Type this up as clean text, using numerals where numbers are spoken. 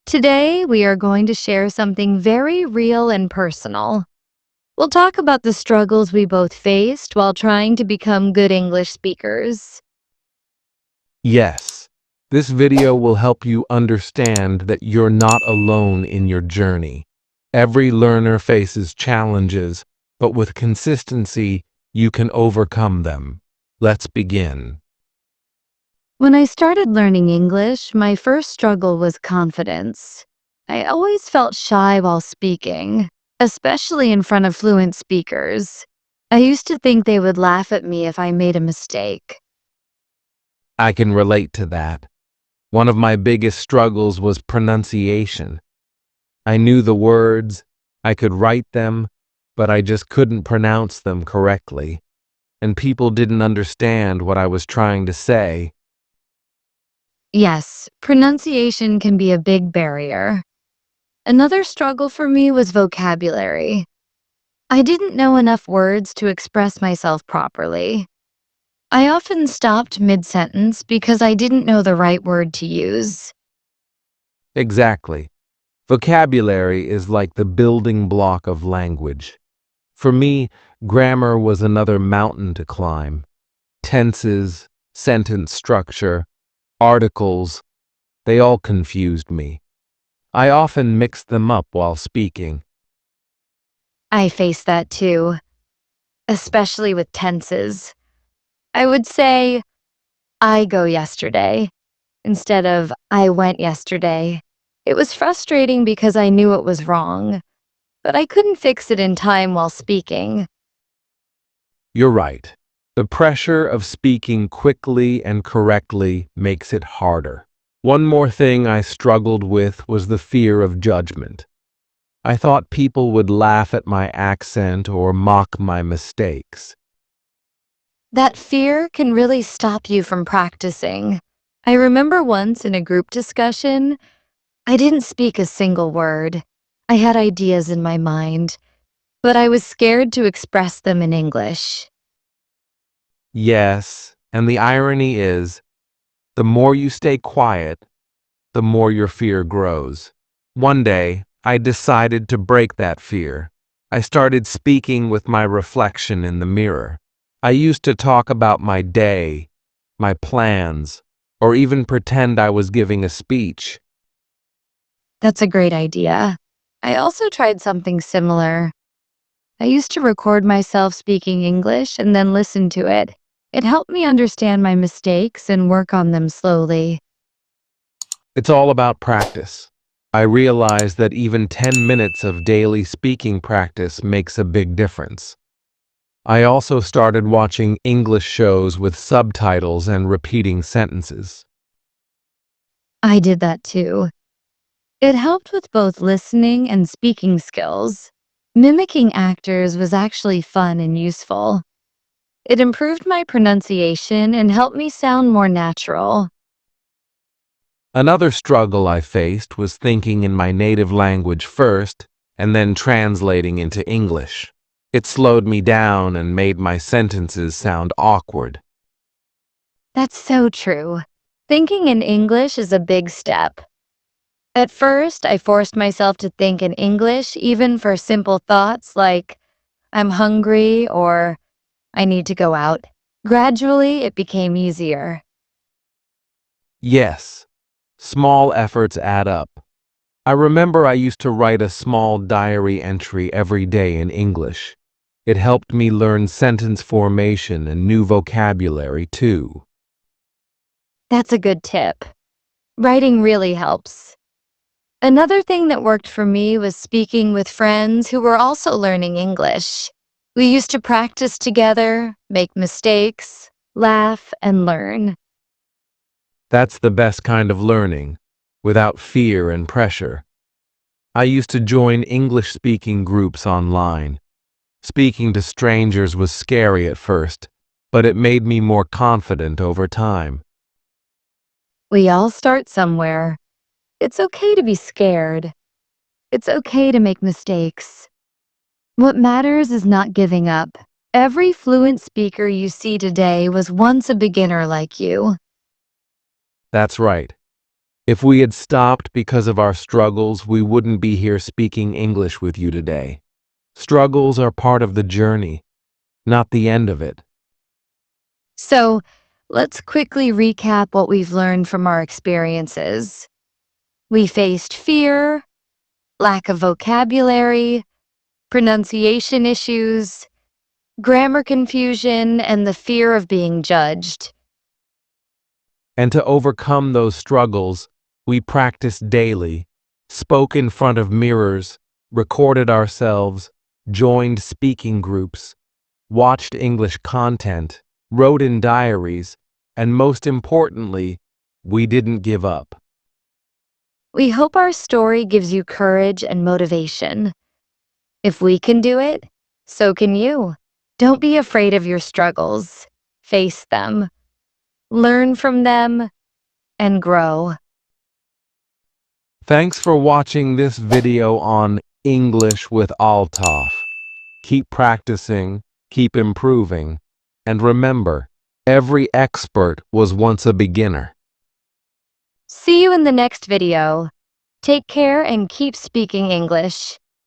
Today, we are going to share something very real and personal. We'll talk about the struggles we both faced while trying to become good English speakers. Yes, this video will help you understand that you're not alone in your journey. Every learner faces challenges, but with consistency, you can overcome them. Let's begin. When I started learning English, my first struggle was confidence. I always felt shy while speaking, especially in front of fluent speakers. I used to think they would laugh at me if I made a mistake. I can relate to that. One of my biggest struggles was pronunciation. I knew the words, I could write them, but I just couldn't pronounce them correctly, and people didn't understand what I was trying to say. Yes, pronunciation can be a big barrier. Another struggle for me was vocabulary. I didn't know enough words to express myself properly. I often stopped mid-sentence because I didn't know the right word to use. Exactly. Vocabulary is like the building block of language. For me, grammar was another mountain to climb. Tenses, sentence structure, articles, they all confused me. I often mixed them up while speaking. I face that too, especially with tenses. I would say, I go yesterday, instead of I went yesterday. It was frustrating because I knew it was wrong, but I couldn't fix it in time while speaking. You're right. The pressure of speaking quickly and correctly makes it harder. One more thing I struggled with was the fear of judgment. I thought people would laugh at my accent or mock my mistakes. That fear can really stop you from practicing. I remember once in a group discussion, I didn't speak a single word. I had ideas in my mind, but I was scared to express them in English. Yes, and the irony is, the more you stay quiet, the more your fear grows. One day, I decided to break that fear. I started speaking with my reflection in the mirror. I used to talk about my day, my plans, or even pretend I was giving a speech. That's a great idea. I also tried something similar. I used to record myself speaking English and then listen to it. It helped me understand my mistakes and work on them slowly. It's all about practice. I realized that even 10 minutes of daily speaking practice makes a big difference. I also started watching English shows with subtitles and repeating sentences. I did that too. It helped with both listening and speaking skills. Mimicking actors was actually fun and useful. It improved my pronunciation and helped me sound more natural. Another struggle I faced was thinking in my native language first and then translating into English. It slowed me down and made my sentences sound awkward. That's so true. Thinking in English is a big step. At first, I forced myself to think in English, even for simple thoughts like, I'm hungry or I need to go out. Gradually, it became easier. Yes, small efforts add up. I remember I used to write a small diary entry every day in English. It helped me learn sentence formation and new vocabulary too. That's a good tip. Writing really helps. Another thing that worked for me was speaking with friends who were also learning English. We used to practice together, make mistakes, laugh, and learn. That's the best kind of learning, without fear and pressure. I used to join English-speaking groups online. Speaking to strangers was scary at first, but it made me more confident over time. We all start somewhere. It's okay to be scared. It's okay to make mistakes. What matters is not giving up. Every fluent speaker you see today was once a beginner like you. That's right. If we had stopped because of our struggles, we wouldn't be here speaking English with you today. Struggles are part of the journey, not the end of it. So, let's quickly recap what we've learned from our experiences. We faced fear, lack of vocabulary, pronunciation issues, grammar confusion, and the fear of being judged. And to overcome those struggles, we practiced daily, spoke in front of mirrors, recorded ourselves, joined speaking groups, watched English content, wrote in diaries, and most importantly, we didn't give up. We hope our story gives you courage and motivation. If we can do it, so can you. Don't be afraid of your struggles. Face them, learn from them, and grow. Thanks for watching this video on English with Altaf. Keep practicing, keep improving, and remember, every expert was once a beginner. See you in the next video. Take care and keep speaking English.